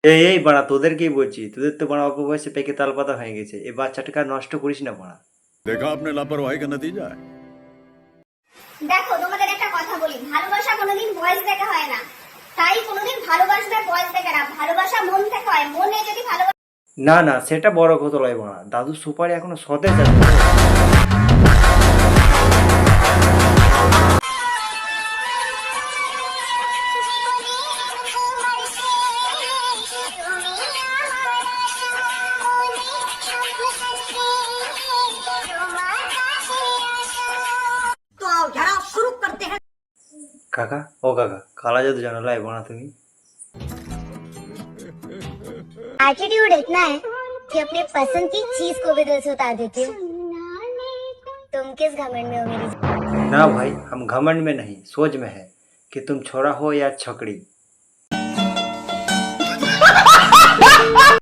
এই বাড়া তোদেরকেই বলছি, তোদের তো বাড়া অল্প বয়সে পেকে তালপাতা হয়ে গেছে, এই বাচ্চাটাকে আর নষ্ট করিস না বাড়া। देखा आपने लापरवाही का नतीजा है। দেখো তোমাদের একটা কথা বলি, ভালোবাসা কোনোদিন বয়স দেখে হয় না, তাই কোনোদিন ভালোবাসবে বয়স দেখে না, ভালোবাসা মন থেকে হয়। মনে যদি ভালোবাসা না না, সেটা বড় কথা লয় বাড়া, দাদু সুপারি এখনো সতেজ আছে। তো যারা শুরু করতে हैं। কাকা, ও কাকা, কালা জাদু জানো লাই বাড়া তুমি? एटीट्यूड इतना है कि अपने पसंद की चीज को भी दिल से उतार देती हो। तुम किस घमंड में हो मेरी? ना भाई, हम घमंड में नहीं, सोच में है कि तुम छोरा हो या छकड़ी।